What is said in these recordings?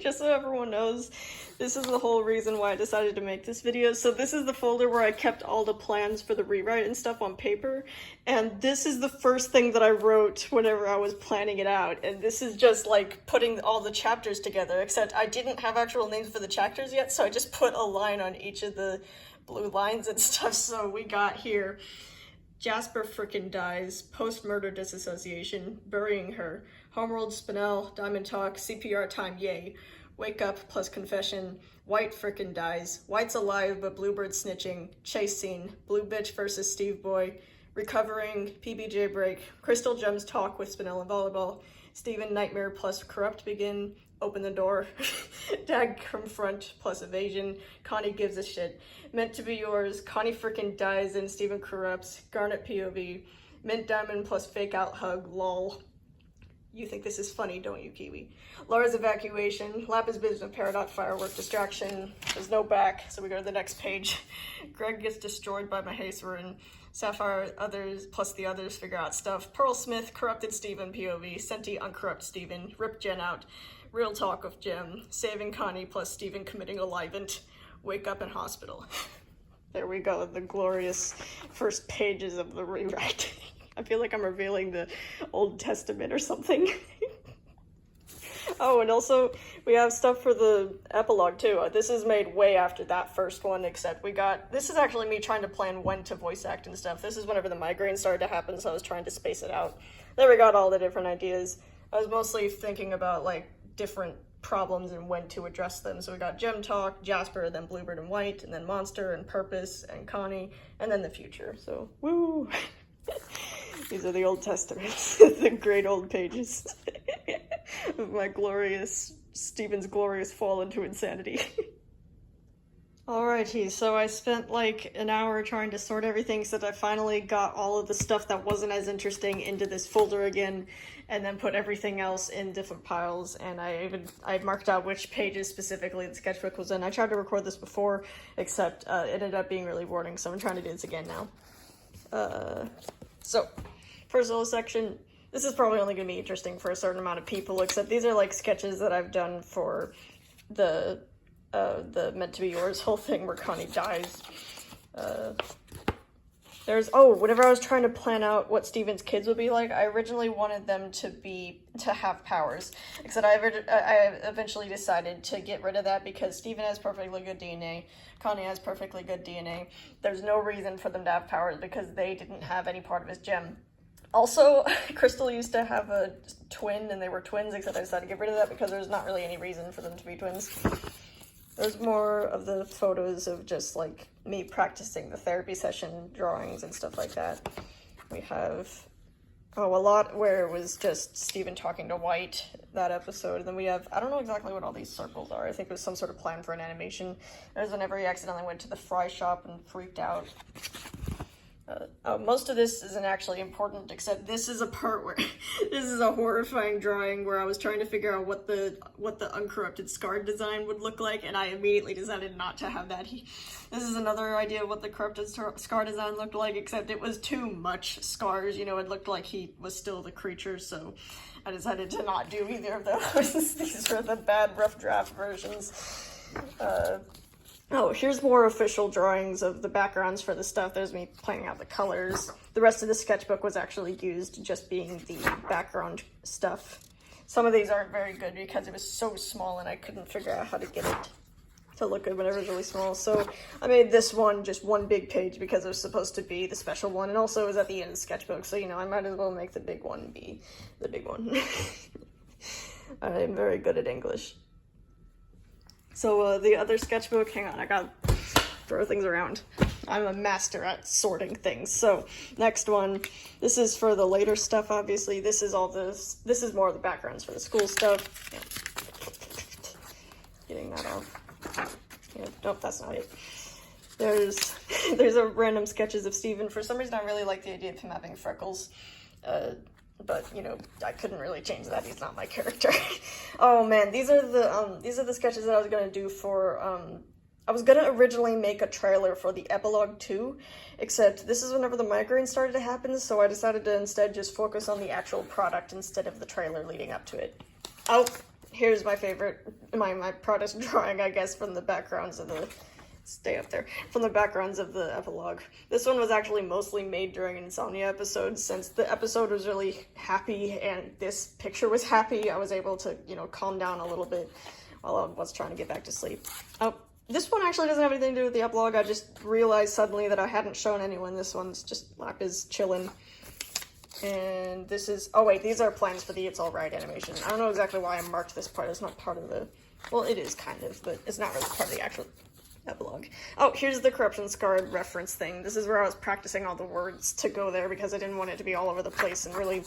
Just so everyone knows, this is the whole reason why I decided to make this video. So this is the folder where I kept all the plans for the rewrite and stuff on paper, and this is the first thing that I wrote whenever I was planning it out, and this is just like putting all the chapters together, except I didn't have actual names for the chapters yet, so I just put a line on each of the blue lines and stuff. So we got here, Jasper frickin' dies, post-murder disassociation, burying her, homeworld Spinel, diamond talk, CPR time, yay, wake up plus confession, White frickin' dies, White's alive but Bluebird snitching, chase scene, blue bitch versus Steve boy, recovering, PBJ break, Crystal Gems talk with Spinel and volleyball, Steven nightmare plus corrupt begin, open the door, Dag confront plus evasion, Connie gives a shit, meant to be yours, Connie frickin' dies and Steven corrupts, Garnet POV, mint diamond plus fake out hug, lol. You think this is funny, don't you, Kiwi? Laura's evacuation, Lapis business paradox firework distraction, there's no back, so we go to the next page. Greg gets destroyed by Maheswaran, Sapphire others plus the others figure out stuff, Pearl Smith, corrupted Steven POV, Senti uncorrupt Steven, rip Jen out, real talk of Jem, saving Connie plus Steven committing a livent, wake up in hospital. There we go, the glorious first pages of the rewrite. I feel like I'm revealing the Old Testament or something. Oh, and also we have stuff for the epilogue too. This is made way after that first one, except this is actually me trying to plan when to voice act and stuff. This is whenever the migraine started to happen, so I was trying to space it out. There we got all the different ideas. I was mostly thinking about like different problems and when to address them. So we got Gem Talk, Jasper, then Bluebird and White, and then Monster and Purpose and Connie, and then the future. So woo! These are the Old Testaments, the great old pages of my Stephen's glorious fall into insanity. Alrighty, so I spent like an hour trying to sort everything so that I finally got all of the stuff that wasn't as interesting into this folder again, and then put everything else in different piles, and I marked out which pages specifically the sketchbook was in. I tried to record this before, except it ended up being really boring, so I'm trying to do this again now. So, first little section, this is probably only going to be interesting for a certain amount of people, except these are like sketches that I've done for the meant to be yours whole thing where Connie dies. Whenever I was trying to plan out what Steven's kids would be like, I originally wanted them to have powers, except I eventually decided to get rid of that because Steven has perfectly good DNA, Connie has perfectly good DNA. There's no reason for them to have powers because they didn't have any part of his gem. Also, Crystal used to have a twin and they were twins, except I decided to get rid of that because there's not really any reason for them to be twins. There's more of the photos of just like me practicing the therapy session drawings and stuff like that. We have, a lot where it was just Steven talking to White, that episode. And then we have, I don't know exactly what all these circles are. I think it was some sort of plan for an animation. There's whenever he accidentally went to the fry shop and freaked out. Most of this isn't actually important, except this is a part where this is a horrifying drawing where I was trying to figure out what the uncorrupted scar design would look like, and I immediately decided not to have that. This is another idea of what the corrupted scar design looked like, except it was too much scars. You know, it looked like he was still the creature, so I decided to not do either of those. These are the bad rough draft versions. Here's more official drawings of the backgrounds for the stuff. There's me planning out the colors. The rest of the sketchbook was actually used just being the background stuff. Some of these aren't very good because it was so small and I couldn't figure out how to get it to look good whenever it was really small. So I made this one just one big page because it was supposed to be the special one, and also it was at the end of the sketchbook, so you know, I might as well make the big one be the big one. I'm very good at English. So the other sketchbook, hang on, I gotta throw things around. I'm a master at sorting things. So next one, this is for the later stuff, obviously. This is more of the backgrounds for the school stuff. Getting that off. Yeah, nope, that's not it. There's a random sketches of Steven. For some reason, I really like the idea of him having freckles. But you know, I couldn't really change that. He's not my character. Oh man, these are the sketches that I was gonna do for I was gonna originally make a trailer for the epilogue too, except this is whenever the migraine started to happen, so I decided to instead just focus on the actual product instead of the trailer leading up to it. Oh, here's my favorite my proudest drawing, I guess, from the backgrounds of the, stay up there, from the backgrounds of the epilogue. This one was actually mostly made during Insomnia episodes. Since the episode was really happy and this picture was happy, I was able to, you know, calm down a little bit while I was trying to get back to sleep. This one actually doesn't have anything to do with the epilogue. I just realized suddenly that I hadn't shown anyone. This one's just Lapis chilling. And this is, oh wait, these are plans for the It's Alright animation. I don't know exactly why I marked this part. It's not part of the, well, it is kind of, but it's not really part of the actual epilogue. Oh, here's the Corruption Scarred reference thing. This is where I was practicing all the words to go there because I didn't want it to be all over the place and really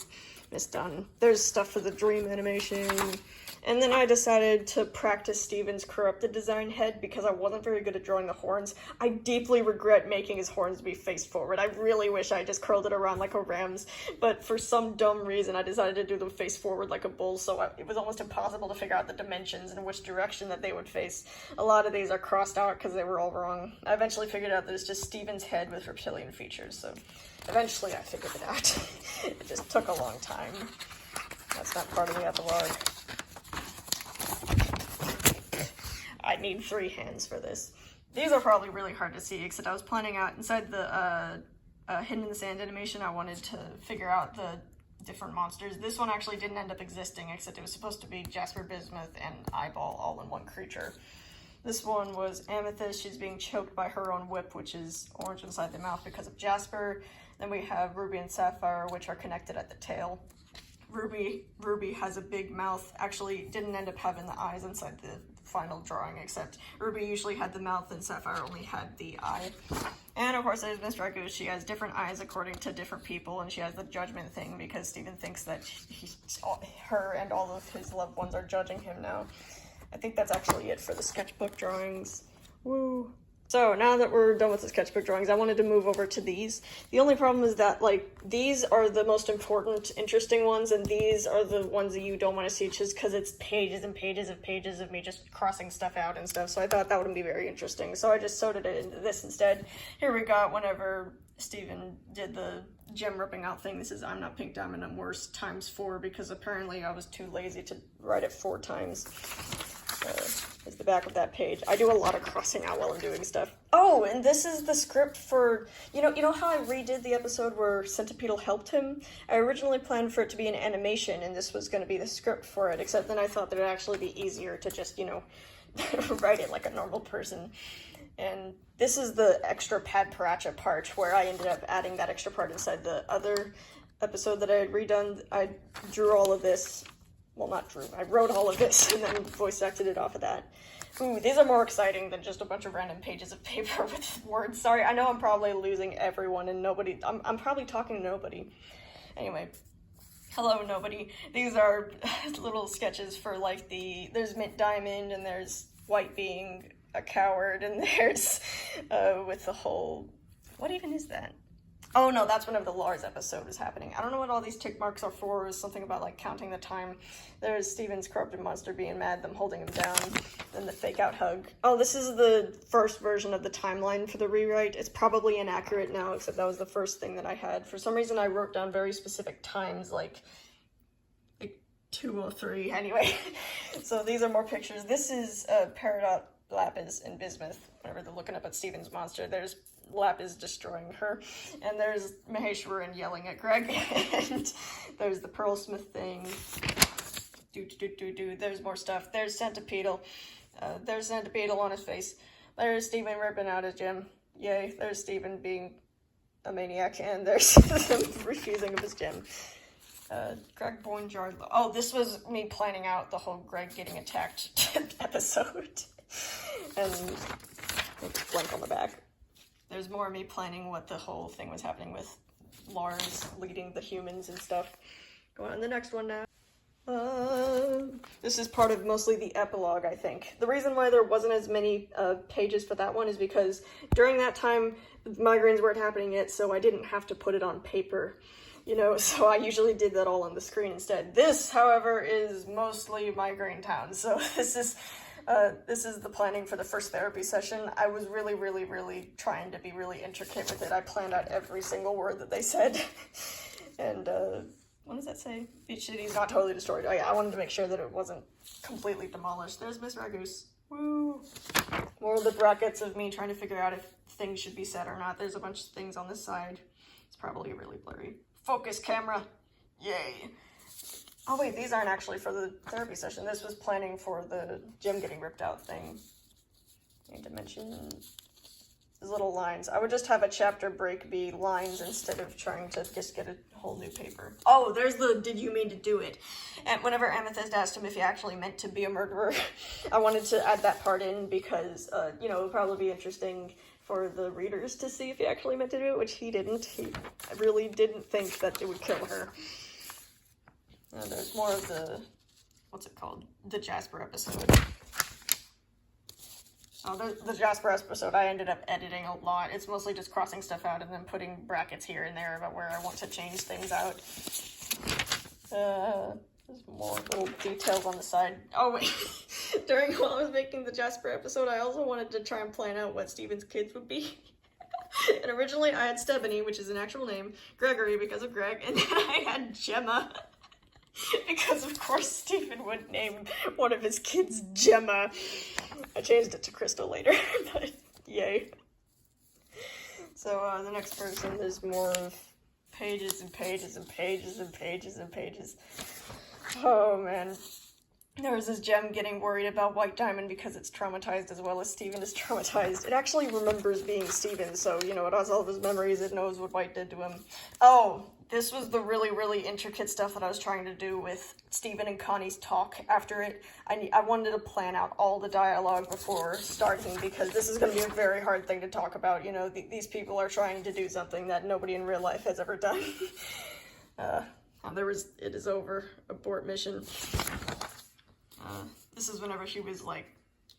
misdone. There's stuff for the dream animation. And then I decided to practice Steven's corrupted design head because I wasn't very good at drawing the horns. I deeply regret making his horns be face forward. I really wish I just curled it around like a ram's, but for some dumb reason I decided to do them face forward like a bull, so it was almost impossible to figure out the dimensions and which direction that they would face. A lot of these are crossed out because they were all wrong. I eventually figured out that it's just Steven's head with reptilian features, so eventually I figured it out. It just took a long time. That's not part of the epilogue. I need 3 hands for this. These are probably really hard to see, except I was planning out inside the Hidden in the Sand animation, I wanted to figure out the different monsters. This one actually didn't end up existing, except it was supposed to be Jasper, Bismuth, and Eyeball all in one creature. This one was Amethyst. She's being choked by her own whip, which is orange inside the mouth because of Jasper. Then we have Ruby and Sapphire, which are connected at the tail. Ruby has a big mouth. Actually, didn't end up having the eyes inside the final drawing, except Ruby usually had the mouth and Sapphire only had the eye. And of course there's Miss Dragoose. She has different eyes according to different people, and she has the judgment thing because Steven thinks that her and all of his loved ones are judging him now. I think that's actually it for the sketchbook drawings. Woo! So now that we're done with the sketchbook drawings, I wanted to move over to these. The only problem is that, like, these are the most important, interesting ones, and these are the ones that you don't want to see just because it's pages and pages of me just crossing stuff out and stuff, so I thought that wouldn't be very interesting. So I just sewed it into this instead. Here we got whenever Steven did the gem ripping out thing. This is I'm Not Pink Diamond, I'm Worse ×4, because apparently I was too lazy to write it 4 times. Is the back of that page. I do a lot of crossing out while I'm doing stuff. Oh, and this is the script for, you know how I redid the episode where Centipedal helped him? I originally planned for it to be an animation, and this was going to be the script for it, except then I thought that it would actually be easier to just, you know, write it like a normal person. And this is the extra Pad Paracha part, where I ended up adding that extra part inside the other episode that I had redone. I drew all of this. Well, not drew. I wrote all of this and then voice acted it off of that. Ooh, these are more exciting than just a bunch of random pages of paper with words. Sorry, I know I'm probably losing everyone and nobody. I'm probably talking to nobody. Anyway, hello, nobody. These are little sketches for, like, there's Mint Diamond, and there's White being a coward, and there's with the whole, what even is that? Oh no, that's whenever the Lars episode is happening. I don't know what all these tick marks are for. It was something about, like, counting the time. There's Steven's corrupted monster being mad, them holding him down, then the fake out hug. Oh, this is the first version of the timeline for the rewrite. It's probably inaccurate now, except that was the first thing that I had. For some reason I wrote down very specific times, like 2:03, anyway. So these are more pictures. This is Peridot, Lapis, and Bismuth, whenever they're looking up at Steven's monster. There's Lapis destroying her, and there's Maheshwaran yelling at Greg, and there's the Pearlsmith thing. There's more stuff. There's Centipedal. There's Centipedal on his face. There's Steven ripping out his gem. Yay. There's Steven being a maniac, and there's him refusing of his gem. Greg Boinjard. Oh, this was me planning out the whole Greg getting attacked episode. And blank on the back. There's more of me planning what the whole thing was happening with Lars leading the humans and stuff. Go on to the next one now. This is part of mostly the epilogue, I think. The reason why there wasn't as many pages for that one is because during that time, migraines weren't happening yet, so I didn't have to put it on paper. You know, so I usually did that all on the screen instead. This, however, is mostly migraine town, so this is the planning for the first therapy session. I was really trying to be really intricate with it. I planned out every single word that they said. And what does that say? Beach City's not totally destroyed. Oh yeah, I wanted to make sure that it wasn't completely demolished. There's Miss Ragoose. Woo! More of the brackets of me trying to figure out if things should be said or not. There's a bunch of things on this side. It's probably really blurry. Focus camera. Yay. Oh wait, these aren't actually for the therapy session. This was planning for the gym getting ripped out thing. Need to mention these little lines. I would just have a chapter break be lines instead of trying to just get a whole new paper. Oh, there's the did you mean to do it? And whenever Amethyst asked him if he actually meant to be a murderer, I wanted to add that part in because, you know, it would probably be interesting for the readers to see if he actually meant to do it, which he didn't. He really didn't think that it would kill her. And there's more of the, what's it called? The Jasper episode. Oh, the Jasper episode, I ended up editing a lot. It's mostly just crossing stuff out and then putting brackets here and there about where I want to change things out. There's more little details on the side. Oh, wait. While I was making the Jasper episode, I also wanted to try and plan out what Steven's kids would be. And originally I had Stebony, which is an actual name, Gregory because of Greg, and then I had Gemma. Because of course Stephen would name one of his kids Gemma. I changed it to Crystal later, but yay. So the next person, there's more of pages and pages and pages and pages and pages. Oh man. There was this gem getting worried about White Diamond because it's traumatized as well as Steven is traumatized. It actually remembers being Steven, so, you know, it has all of his memories, it knows what White did to him. Oh, this was the really, really intricate stuff that I was trying to do with Steven and Connie's talk after it. I wanted to plan out all the dialogue before starting because this is going to be a very hard thing to talk about. You know, these people are trying to do something that nobody in real life has ever done. It is over. Abort mission. This is whenever she was like,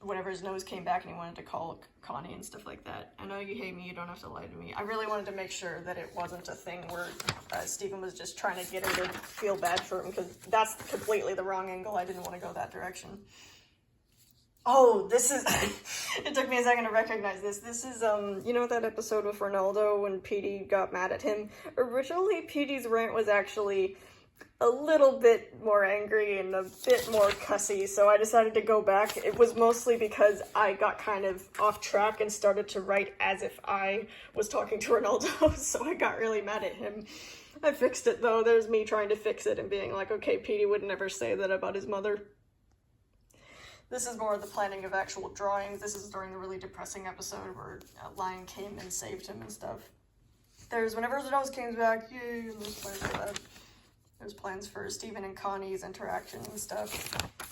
whenever his nose came back and he wanted to call Connie and stuff like that. I know you hate me, you don't have to lie to me. I really wanted to make sure that it wasn't a thing where Steven was just trying to get her to feel bad for him, because that's completely the wrong angle. I didn't want to go that direction. Oh, this is, it took me a second to recognize this. This is, you know that episode with Ronaldo when Petey got mad at him? Originally, Petey's rant was actually a little bit more angry and a bit more cussy, so I decided to go back. It was mostly because I got kind of off track and started to write as if I was talking to Ronaldo, so I got really mad at him. I fixed it though. There's me trying to fix it and being like, okay, Petey would never say that about his mother. This is more of the planning of actual drawings. This is during the really depressing episode where a lion came and saved him and stuff. There's whenever the nose came back, yay, and there's plans for that. There's plans for Steven and Connie's interaction and stuff.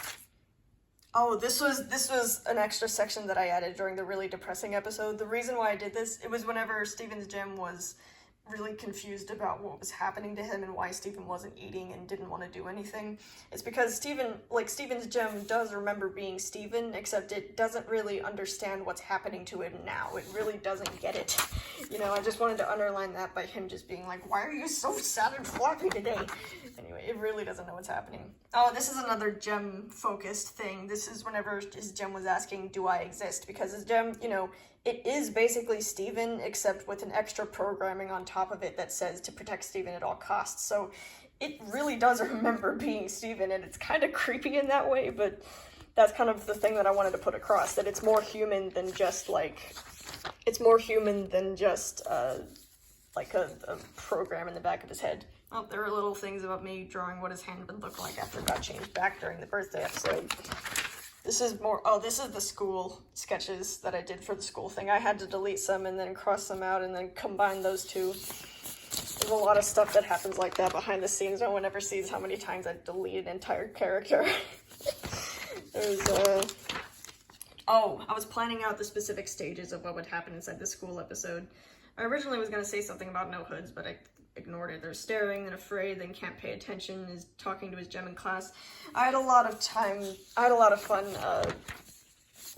Oh, this was an extra section that I added during the really depressing episode. The reason why I did this, it was whenever Steven's gym was really confused about what was happening to him and why Steven wasn't eating and didn't want to do anything. It's because Steven's gem does remember being Steven, except it doesn't really understand what's happening to him now. It really doesn't get it. You know, I just wanted to underline that by him just being like, why are you so sad and floppy today? Anyway, it really doesn't know what's happening. Oh, this is another gem-focused thing. This is whenever his gem was asking, do I exist? Because his gem, you know, it is basically Steven, except with an extra programming on top of it that says to protect Steven at all costs. So it really does remember being Steven, and it's kind of creepy in that way, but that's kind of the thing that I wanted to put across, that it's more human than just, like, it's more human than just, like a program in the back of his head. Oh, there are little things about me drawing what his hand would look like after it got changed back during the birthday episode. This is more, oh, this is the school sketches that I did for the school thing. I had to delete some and then cross them out and then combine those two. There's a lot of stuff that happens like that behind the scenes. No one ever sees how many times I delete an entire character. There's, oh, I was planning out the specific stages of what would happen inside the school episode. I originally was going to say something about no hoods, but I ignored it. They're staring, then afraid, then can't pay attention, is talking to his gem in class. I had a lot of fun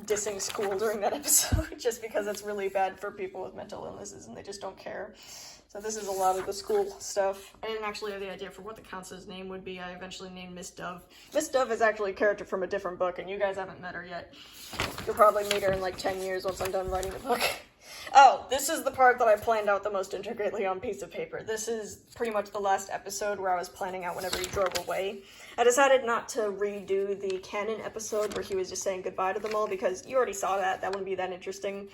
dissing school during that episode, just because it's really bad for people with mental illnesses and they just don't care. So this is a lot of the school stuff. I didn't actually have the idea for what the counselor's name would be. I eventually named Miss Dove. Miss Dove is actually a character from a different book, and you guys haven't met her yet. You'll probably meet her in like 10 years once I'm done writing the book. Oh, this is the part that I planned out the most intricately on piece of paper. This is pretty much the last episode where I was planning out whenever he drove away. I decided not to redo the canon episode where he was just saying goodbye to them all because you already saw that. That wouldn't be that interesting.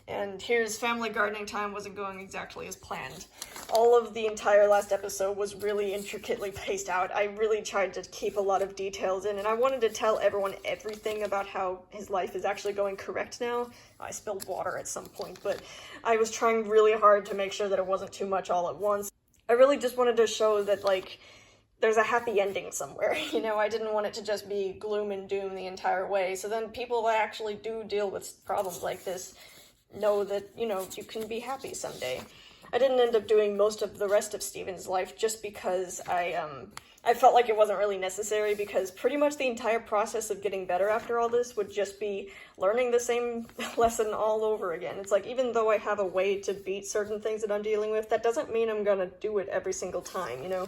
And here's family gardening time wasn't going exactly as planned. All of the entire last episode was really intricately paced out. I really tried to keep a lot of details in, and I wanted to tell everyone everything about how his life is actually going correct now. I spilled water at some point, but I was trying really hard to make sure that it wasn't too much all at once. I really just wanted to show that, like, there's a happy ending somewhere, you know? I didn't want it to just be gloom and doom the entire way, so then people that actually do deal with problems like this know that, you know, you can be happy someday. I didn't end up doing most of the rest of Steven's life just because I felt like it wasn't really necessary, because pretty much the entire process of getting better after all this would just be learning the same lesson all over again. It's like, even though I have a way to beat certain things that I'm dealing with, that doesn't mean I'm gonna do it every single time, you know?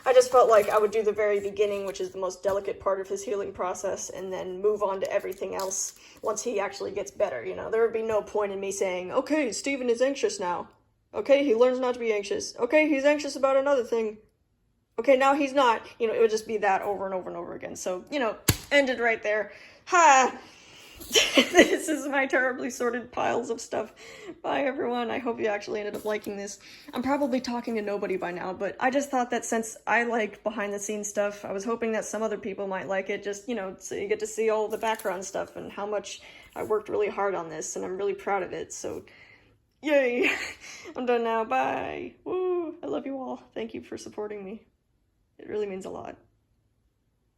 I just felt like I would do the very beginning, which is the most delicate part of his healing process, and then move on to everything else once he actually gets better, you know? There would be no point in me saying, okay, Steven is anxious now. Okay, he learns not to be anxious. Okay, he's anxious about another thing. Okay, now he's not. You know, it would just be that over and over and over again. So, you know, ended right there. Ha! This is my terribly sorted piles of stuff. Bye, everyone. I hope you actually ended up liking this. I'm probably talking to nobody by now, but I just thought that since I like behind-the-scenes stuff, I was hoping that some other people might like it, just, you know, so you get to see all the background stuff and how much I worked really hard on this, and I'm really proud of it, so yay! I'm done now. Bye! Woo! I love you all. Thank you for supporting me. It really means a lot.